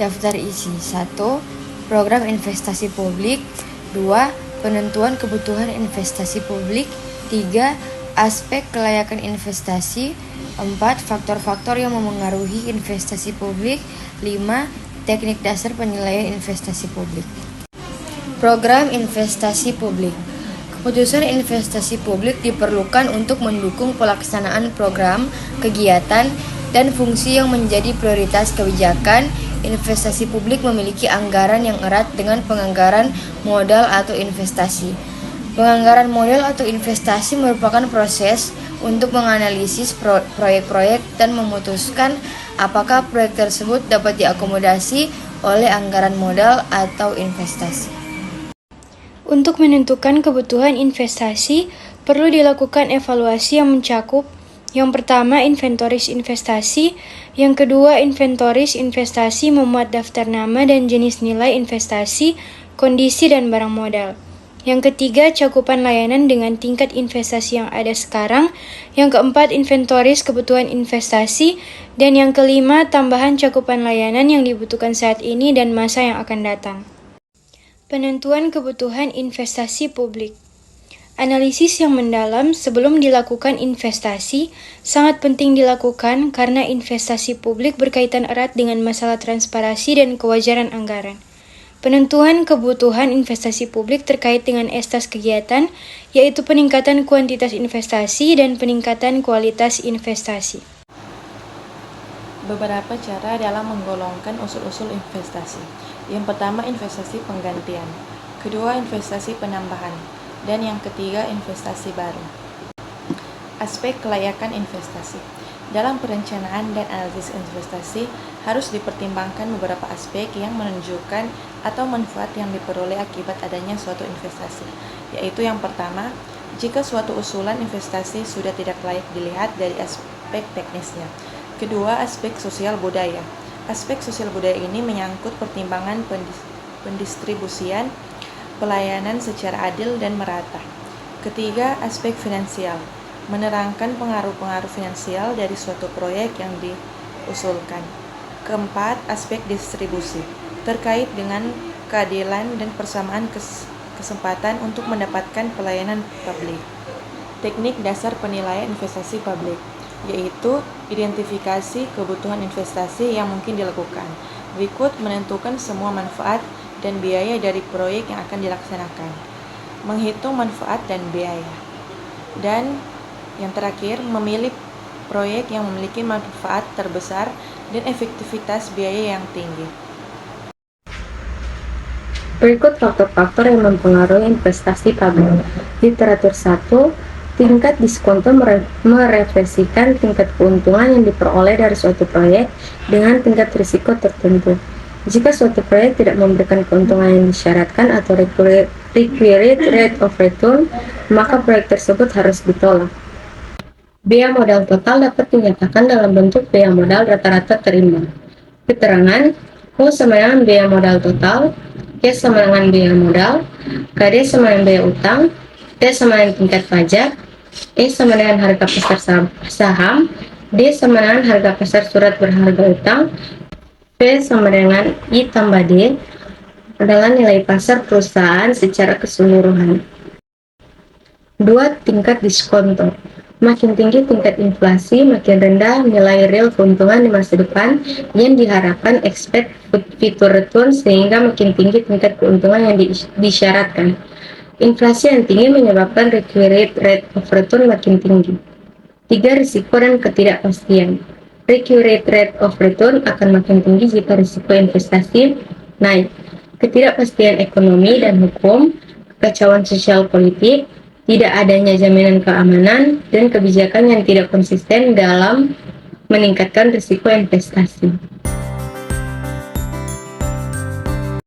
Daftar isi 1. Program investasi publik. 2. Penentuan kebutuhan investasi publik. 3. Aspek kelayakan investasi. 4. Faktor-faktor yang memengaruhi investasi publik. 5. Teknik dasar penilaian investasi publik. Program investasi publik. Keputusan investasi publik diperlukan untuk mendukung pelaksanaan program, kegiatan, dan fungsi yang menjadi prioritas kebijakan. Investasi publik memiliki anggaran yang erat dengan penganggaran modal atau investasi. Penganggaran modal atau investasi merupakan proses untuk menganalisis proyek-proyek dan memutuskan apakah proyek tersebut dapat diakomodasi oleh anggaran modal atau investasi. Untuk menentukan kebutuhan investasi, perlu dilakukan evaluasi yang mencakup yang pertama, inventoris investasi. Yang kedua, inventoris investasi memuat daftar nama dan jenis nilai investasi, kondisi, dan barang modal. Yang ketiga, cakupan layanan dengan tingkat investasi yang ada sekarang. Yang keempat, inventoris kebutuhan investasi. Dan yang kelima, tambahan cakupan layanan yang dibutuhkan saat ini dan masa yang akan datang. Penentuan kebutuhan investasi publik. Analisis yang mendalam sebelum dilakukan investasi sangat penting dilakukan karena investasi publik berkaitan erat dengan masalah transparansi dan kewajaran anggaran. Penentuan kebutuhan investasi publik terkait dengan estas kegiatan, yaitu peningkatan kuantitas investasi dan peningkatan kualitas investasi. Beberapa cara dalam menggolongkan usul-usul investasi. Yang pertama, investasi penggantian. Kedua, investasi penambahan. Dan yang ketiga, investasi baru. Aspek kelayakan investasi. Dalam perencanaan dan analisis investasi, harus dipertimbangkan beberapa aspek yang menunjukkan atau manfaat yang diperoleh akibat adanya suatu investasi. Yaitu yang pertama, jika suatu usulan investasi sudah tidak layak dilihat dari aspek teknisnya. Kedua, aspek sosial budaya. Aspek sosial budaya ini menyangkut pertimbangan pendistribusian pelayanan secara adil dan merata. Ketiga, aspek finansial. Menerangkan pengaruh-pengaruh finansial dari suatu proyek yang diusulkan. Keempat, aspek distribusi. Terkait dengan keadilan dan persamaan kesempatan untuk mendapatkan pelayanan publik. Teknik dasar penilaian investasi publik, yaitu identifikasi kebutuhan investasi yang mungkin dilakukan. Berikut menentukan semua manfaat dan biaya dari proyek yang akan dilaksanakan. Menghitung manfaat dan biaya. Dan yang terakhir, memilih proyek yang memiliki manfaat terbesar dan efektivitas biaya yang tinggi. Berikut faktor-faktor yang mempengaruhi investasi publik. Literatur 1. Tingkat diskonto merefleksikan tingkat keuntungan yang diperoleh dari suatu proyek dengan tingkat risiko tertentu. Jika suatu proyek tidak memberikan keuntungan yang disyaratkan atau required rate of return, maka proyek tersebut harus ditolak. Biaya modal total dapat dinyatakan dalam bentuk biaya modal rata-rata terimbang. Keterangan: U sama dengan biaya modal total, Y sama dengan biaya modal, KD sama dengan biaya utang, T sama dengan tingkat pajak, E sama dengan harga pasar saham, D sama dengan harga pasar surat berharga utang, P sama dengan I tambah D adalah nilai pasar perusahaan secara keseluruhan. 2. Tingkat diskonto. Makin tinggi tingkat inflasi, makin rendah nilai real keuntungan di masa depan yang diharapkan expect future return, sehingga makin tinggi tingkat keuntungan yang disyaratkan. Inflasi yang tinggi menyebabkan required rate of return makin tinggi. 3. Risiko dan ketidakpastian. Required rate of return akan makin tinggi jika risiko investasi naik. Ketidakpastian ekonomi dan hukum, kekacauan sosial politik, tidak adanya jaminan keamanan, dan kebijakan yang tidak konsisten dalam meningkatkan risiko investasi.